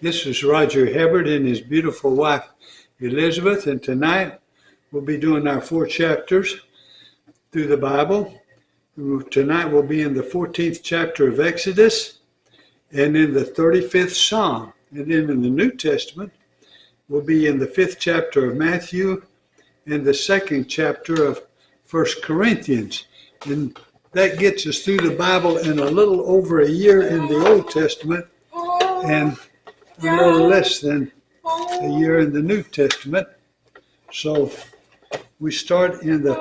This is Roger Hibbert and his beautiful wife Elizabeth, and tonight we'll be doing our 4 chapters through the Bible. Tonight we'll be in the 14th chapter of Exodus and in the 35th Psalm. And then in the New Testament, we'll be in the 5th chapter of Matthew and the 2nd chapter of 1 Corinthians. And that gets us through the Bible in a little over a year in the Old Testament and a little less than a year in the New Testament. So we start in the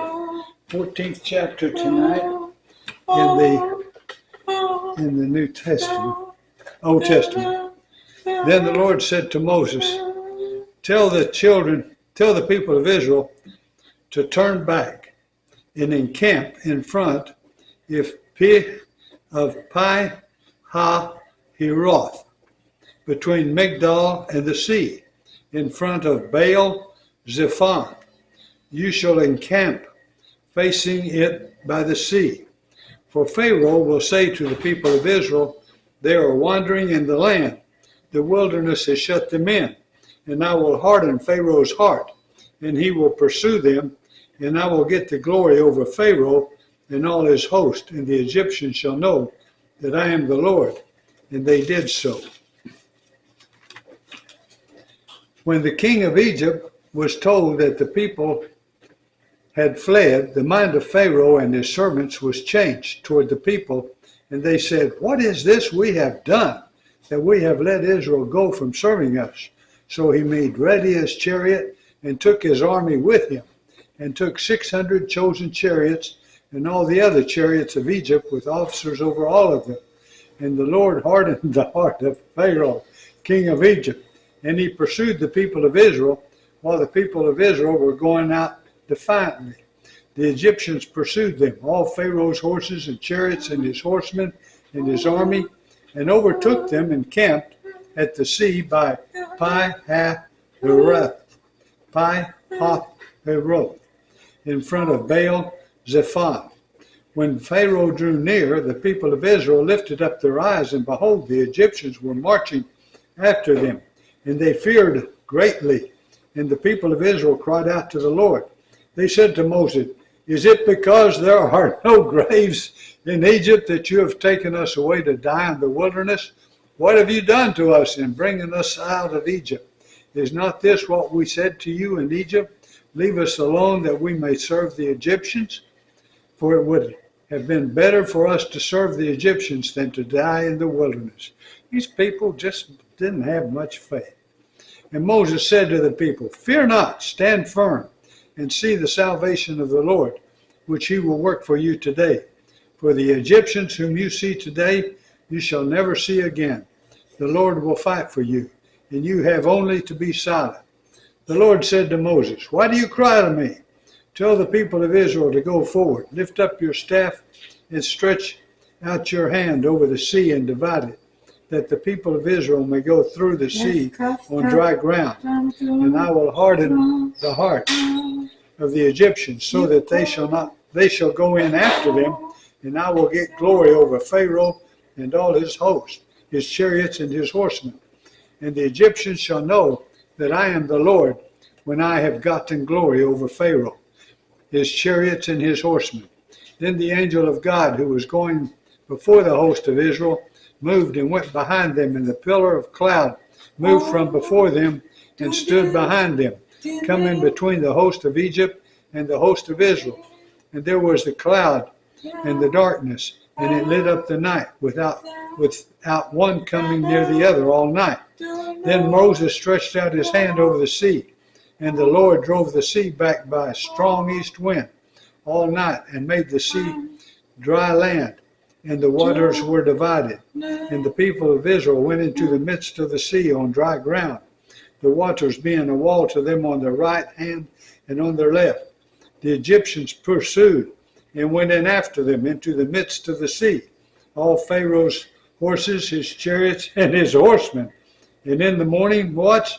14th chapter tonight in the New Testament, Old Testament. Then the Lord said to Moses, tell the people of Israel to turn back and encamp in front of Pi-hahiroth, between Migdal and the sea, in front of Baal Zephon. You shall encamp facing it by the sea. For Pharaoh will say to the people of Israel, they are wandering in the land. The wilderness has shut them in, and I will harden Pharaoh's heart, and he will pursue them, and I will get the glory over Pharaoh and all his host, and the Egyptians shall know that I am the Lord. And they did so. When the king of Egypt was told that the people had fled, the mind of Pharaoh and his servants was changed toward the people, and they said, what is this we have done, that we have let Israel go from serving us? So he made ready his chariot and took his army with him, and took 600 chosen chariots and all the other chariots of Egypt with officers over all of them. And the Lord hardened the heart of Pharaoh, king of Egypt, and he pursued the people of Israel while the people of Israel were going out defiantly. The Egyptians pursued them, all Pharaoh's horses and chariots and his horsemen and his army, and overtook them and camped at the sea by Pi-hahiroth, in front of Baal Zephon. When Pharaoh drew near, the people of Israel lifted up their eyes, and behold, the Egyptians were marching after them. And they feared greatly, and the people of Israel cried out to the Lord. They said to Moses, is it because there are no graves in Egypt that you have taken us away to die in the wilderness? What have you done to us in bringing us out of Egypt? Is not this what we said to you in Egypt? Leave us alone that we may serve the Egyptians? For it would have been better for us to serve the Egyptians than to die in the wilderness. These people just didn't have much faith. And Moses said to the people, fear not, stand firm, and see the salvation of the Lord, which he will work for you today. For the Egyptians whom you see today, you shall never see again. The Lord will fight for you, and you have only to be silent. The Lord said to Moses, why do you cry to me? Tell the people of Israel to go forward. Lift up your staff and stretch out your hand over the sea and divide it, that the people of Israel may go through the sea on dry ground. And I will harden the heart of the Egyptians, so that they shall go in after them, and I will get glory over Pharaoh and all his host, his chariots and his horsemen. And the Egyptians shall know that I am the Lord, when I have gotten glory over Pharaoh, his chariots and his horsemen. Then the angel of God, who was going before the host of Israel, moved and went behind them, and the pillar of cloud moved from before them and stood behind them, coming between the host of Egypt and the host of Israel. And there was the cloud and the darkness, and it lit up the night, without one coming near the other all night. Then Moses stretched out his hand over the sea, and the Lord drove the sea back by a strong east wind all night, and made the sea dry land, and the waters were divided. And the people of Israel went into the midst of the sea on dry ground, the waters being a wall to them on their right hand and on their left. The Egyptians pursued and went in after them into the midst of the sea, all Pharaoh's horses, his chariots, and his horsemen. And in the morning watch,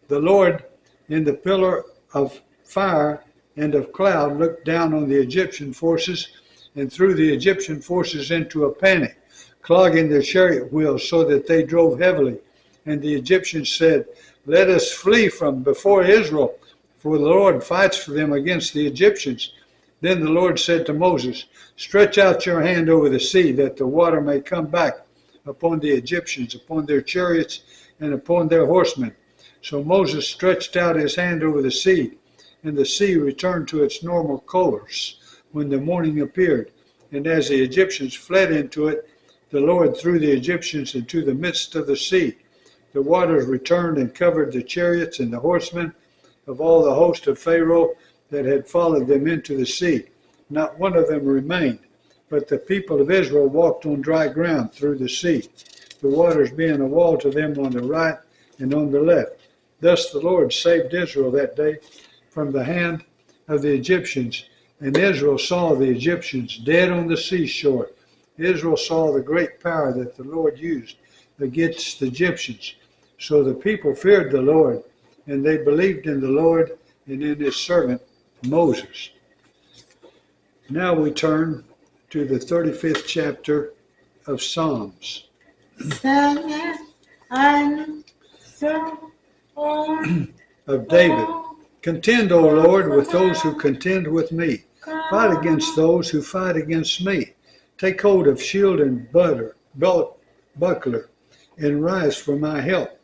the Lord in the pillar of fire and of cloud looked down on the Egyptian forces and threw the Egyptian forces into a panic, clogging their chariot wheels so that they drove heavily And the Egyptians said, let us flee from before Israel, for the Lord fights for them against the Egyptians. Then the Lord said to Moses, stretch out your hand over the sea, that the water may come back upon the Egyptians, upon their chariots, and upon their horsemen. So Moses stretched out his hand over the sea, and the sea returned to its normal course when the morning appeared. And as the Egyptians fled into it, the Lord threw the Egyptians into the midst of the sea. The waters returned and covered the chariots and the horsemen of all the host of Pharaoh that had followed them into the sea. Not one of them remained, but the people of Israel walked on dry ground through the sea, the waters being a wall to them on the right and on the left. Thus the Lord saved Israel that day from the hand of the Egyptians, and Israel saw the Egyptians dead on the seashore. Israel saw the great power that the Lord used against the Egyptians. So the people feared the Lord, and they believed in the Lord and in his servant Moses. Now we turn to the 35th chapter of Psalms. Of David. Contend, O Lord, with those who contend with me. Fight against those who fight against me. Take hold of shield and buckler, and rise for my help.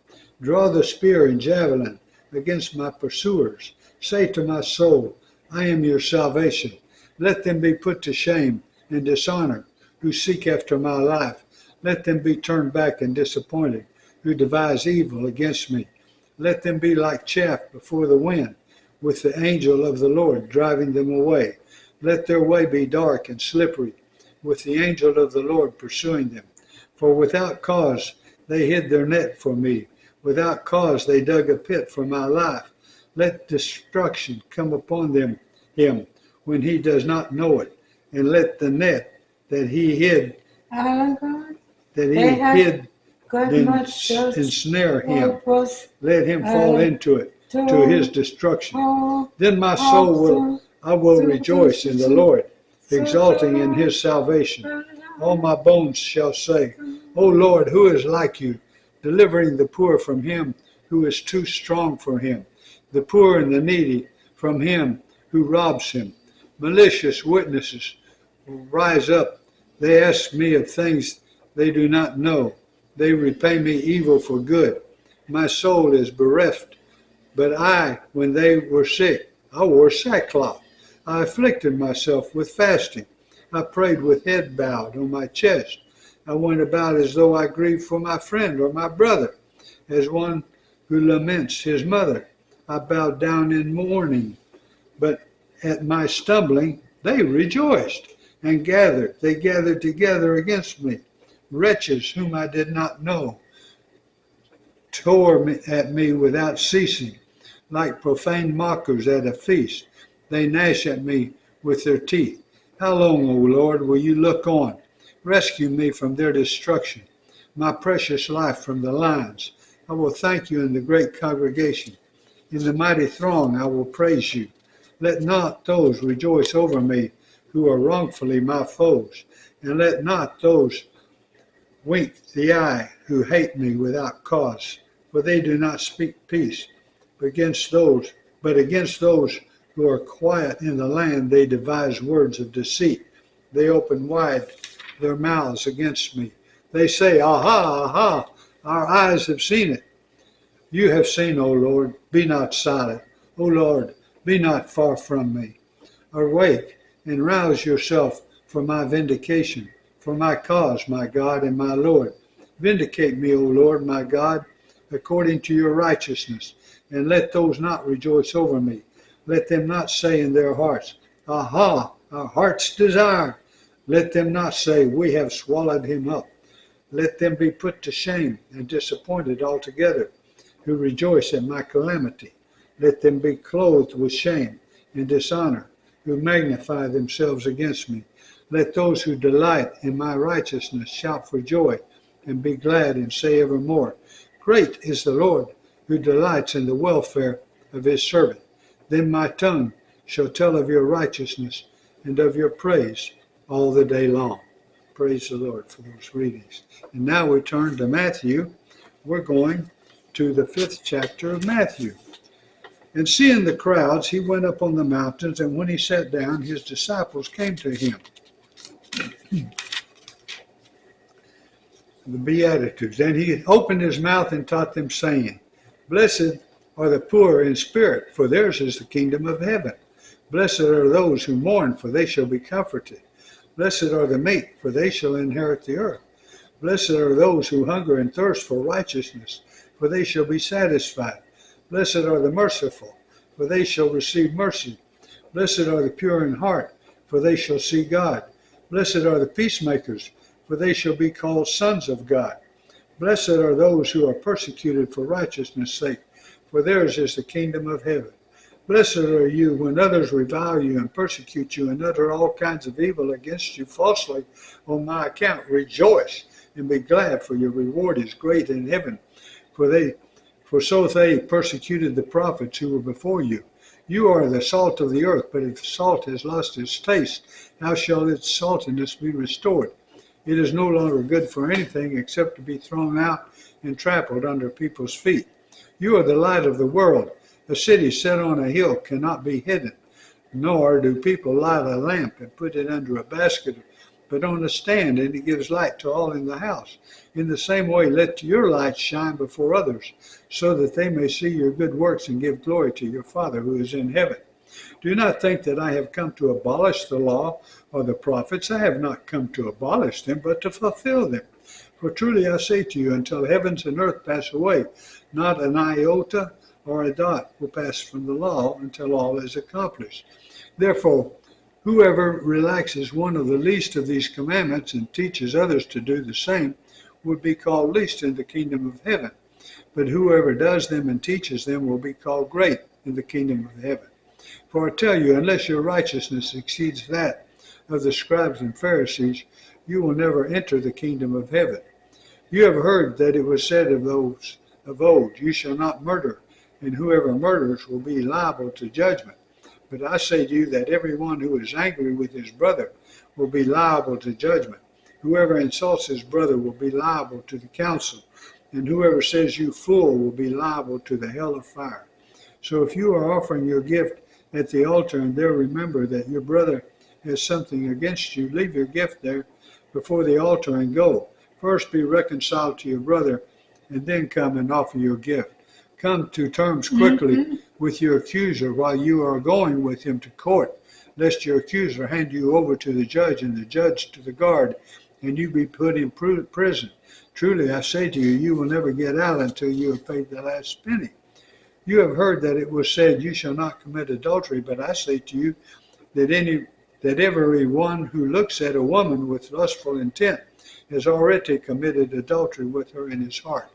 Draw the spear and javelin against my pursuers. Say to my soul, I am your salvation. Let them be put to shame and dishonor who seek after my life. Let them be turned back and disappointed who devise evil against me. Let them be like chaff before the wind, with the angel of the Lord driving them away. Let their way be dark and slippery, with the angel of the Lord pursuing them. For without cause they hid their net for me. Without cause they dug a pit for my life. Let destruction come upon him when he does not know it. And let the net that he hid, ensnare him. Let him fall into it, to his destruction. Then my soul will rejoice in the Lord, exulting in his salvation. All my bones shall say, O Lord, who is like you, delivering the poor from him who is too strong for him, the poor and the needy from him who robs him. Malicious witnesses will rise up. They ask me of things they do not know. They repay me evil for good. My soul is bereft. But I, when they were sick, I wore sackcloth. I afflicted myself with fasting. I prayed with head bowed on my chest. I went about as though I grieved for my friend or my brother, as one who laments his mother. I bowed down in mourning, but at my stumbling they rejoiced and gathered. They gathered together against me. Wretches whom I did not know tore at me without ceasing, like profane mockers at a feast. They gnash at me with their teeth. How long, O Lord, will you look on? Rescue me from their destruction, my precious life from the lions. I will thank you in the great congregation. In the mighty throng I will praise you. Let not those rejoice over me who are wrongfully my foes, and let not those wink the eye who hate me without cause. For they do not speak peace, but against those who are quiet in the land they devise words of deceit. They open wide their mouths against me. They say, Aha, aha, our eyes have seen it. You have seen, O Lord, be not silent. O Lord, be not far from me. Awake and rouse yourself for my vindication, for my cause, my God and my Lord. Vindicate me, O Lord, my God, according to your righteousness, and let those not rejoice over me. Let them not say in their hearts, Aha, our heart's desire. Let them not say, we have swallowed him up. Let them be put to shame and disappointed altogether, who rejoice at my calamity. Let them be clothed with shame and dishonor, who magnify themselves against me. Let those who delight in my righteousness shout for joy and be glad and say evermore, Great is the Lord, who delights in the welfare of his servant. Then my tongue shall tell of your righteousness and of your praise all the day long. Praise the Lord for those readings. And now we turn to Matthew we're going to the 5th chapter of Matthew. And seeing the crowds, he went up on the mountains, and when he sat down, his disciples came to him. The Beatitudes. And he opened his mouth and taught them, saying, Blessed are the poor in spirit, for theirs is the kingdom of heaven. Blessed are those who mourn, for they shall be comforted. Blessed are the meek, for they shall inherit the earth. Blessed are those who hunger and thirst for righteousness, for they shall be satisfied. Blessed are the merciful, for they shall receive mercy. Blessed are the pure in heart, for they shall see God. Blessed are the peacemakers, for they shall be called sons of God. Blessed are those who are persecuted for righteousness' sake, for theirs is the kingdom of heaven. Blessed are you when others revile you and persecute you and utter all kinds of evil against you falsely on my account. Rejoice and be glad, for your reward is great in heaven. For so they persecuted the prophets who were before you. You are the salt of the earth, but if salt has lost its taste, how shall its saltiness be restored? It is no longer good for anything except to be thrown out and trampled under people's feet. You are the light of the world. A city set on a hill cannot be hidden, nor do people light a lamp and put it under a basket, but on a stand, and it gives light to all in the house. In the same way, let your light shine before others, so that they may see your good works and give glory to your Father who is in heaven. Do not think that I have come to abolish the law or the prophets. I have not come to abolish them, but to fulfill them. For truly I say to you, until heavens and earth pass away, not an iota or a dot will pass from the law until all is accomplished. Therefore, whoever relaxes one of the least of these commandments and teaches others to do the same would be called least in the kingdom of heaven. But whoever does them and teaches them will be called great in the kingdom of heaven. For I tell you, unless your righteousness exceeds that of the scribes and Pharisees, you will never enter the kingdom of heaven. You have heard that it was said of those of old, you shall not murder, and whoever murders will be liable to judgment. But I say to you that everyone who is angry with his brother will be liable to judgment. Whoever insults his brother will be liable to the council, and whoever says you fool will be liable to the hell of fire. So if you are offering your gift at the altar and there remember that your brother has something against you, leave your gift there before the altar and go. First be reconciled to your brother, and then come and offer your gift. Come to terms quickly with your accuser while you are going with him to court, lest your accuser hand you over to the judge and the judge to the guard, and you be put in prison. Truly I say to you, you will never get out until you have paid the last penny. You have heard that it was said, you shall not commit adultery, but I say to you that every one who looks at a woman with lustful intent has already committed adultery with her in his heart.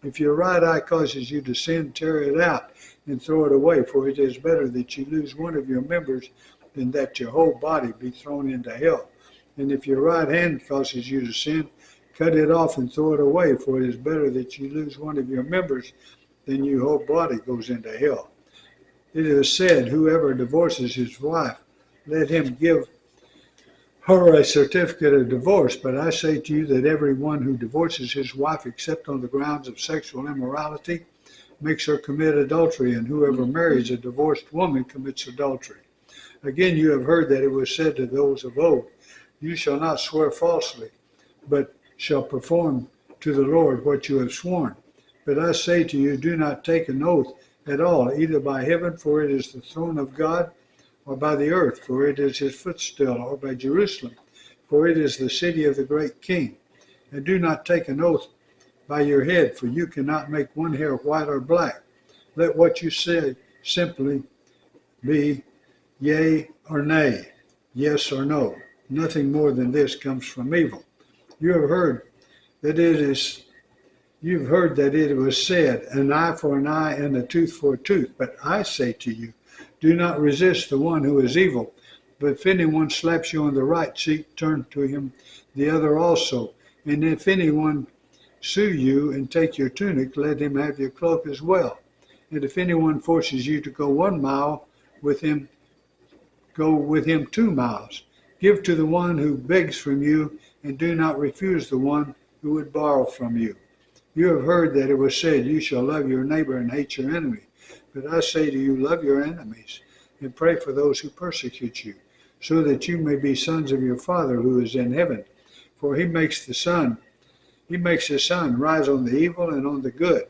If your right eye causes you to sin, tear it out and throw it away, for it is better that you lose one of your members than that your whole body be thrown into hell. And if your right hand causes you to sin, cut it off and throw it away, for it is better that you lose one of your members than your whole body goes into hell. It is said, whoever divorces his wife, let him give her a certificate of divorce. But I say to you that everyone who divorces his wife except on the grounds of sexual immorality makes her commit adultery, and whoever marries a divorced woman commits adultery. Again, you have heard that it was said to those of old, you shall not swear falsely, but shall perform to the Lord what you have sworn. But I say to you, do not take an oath at all, either by heaven, for it is the throne of God, or by the earth, for it is his footstool, or by Jerusalem, for it is the city of the great king. And do not take an oath by your head, for you cannot make one hair white or black. Let what you say simply be yea or nay, yes or no. Nothing more than this comes from evil. You've heard that it was said, an eye for an eye and a tooth for a tooth. But I say to you, do not resist the one who is evil. But if anyone slaps you on the right cheek, turn to him the other also. And if anyone sue you and take your tunic, let him have your cloak as well. And if anyone forces you to go 1 mile with him, go with him 2 miles. Give to the one who begs from you, and do not refuse the one who would borrow from you. You have heard that it was said, you shall love your neighbor and hate your enemy. But I say to you, love your enemies and pray for those who persecute you, so that you may be sons of your Father who is in heaven. For he makes his sun rise on the evil and on the good,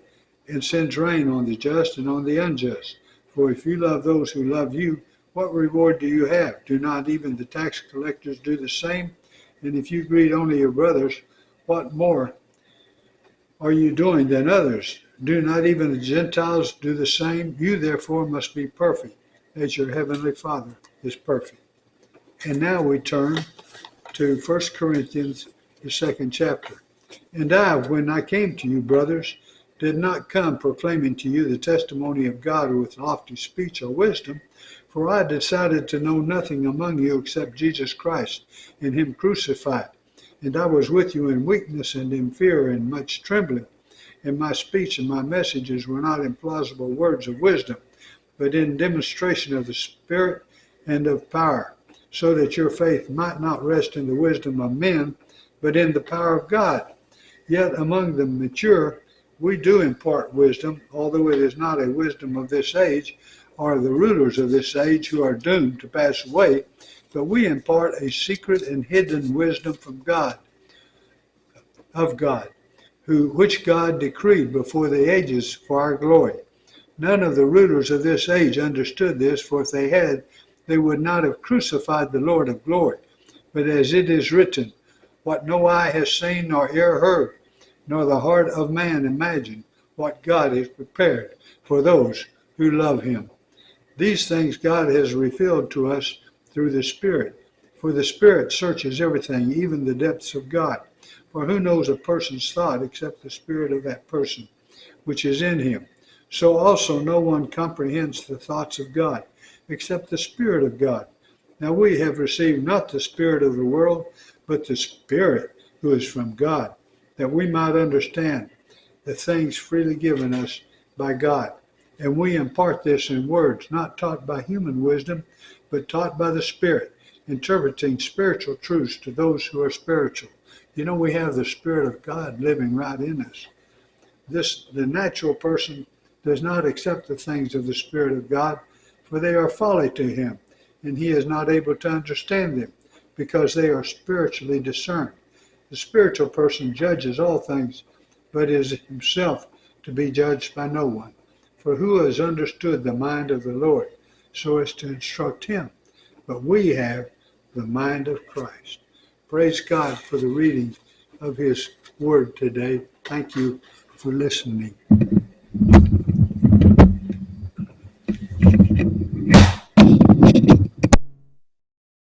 and sends rain on the just and on the unjust. For if you love those who love you, what reward do you have? Do not even the tax collectors do the same? And if you greet only your brothers, what more are you doing than others? Do not even the Gentiles do the same? You therefore must be perfect, as your heavenly Father is perfect. And now we turn to 1 Corinthians, the 2nd chapter. And I, when I came to you, brothers, did not come proclaiming to you the testimony of God with lofty speech or wisdom, for I decided to know nothing among you except Jesus Christ and him crucified. And I was with you in weakness and in fear and much trembling. And my speech and my messages were not in plausible words of wisdom, but in demonstration of the Spirit and of power, so that your faith might not rest in the wisdom of men, but in the power of God. Yet among the mature we do impart wisdom, although it is not a wisdom of this age, or the rulers of this age who are doomed to pass away, but we impart a secret and hidden wisdom from God, of God, which God decreed before the ages for our glory. None of the rulers of this age understood this, for if they had, they would not have crucified the Lord of glory. But as it is written, what no eye has seen nor ear heard, nor the heart of man imagined, what God has prepared for those who love him. These things God has revealed to us through the Spirit. For the Spirit searches everything, even the depths of God. For who knows a person's thought except the spirit of that person, which is in him? So also no one comprehends the thoughts of God, except the Spirit of God. Now we have received not the spirit of the world, but the Spirit who is from God, that we might understand the things freely given us by God. And we impart this in words, not taught by human wisdom, but taught by the Spirit, interpreting spiritual truths to those who are spiritual. You know, we have the Spirit of God living right in us. The natural person does not accept the things of the Spirit of God, for they are folly to him, and he is not able to understand them, because they are spiritually discerned. The spiritual person judges all things, but is himself to be judged by no one. For who has understood the mind of the Lord, so as to instruct him? But we have the mind of Christ. Praise God for the reading of his word today. Thank you for listening.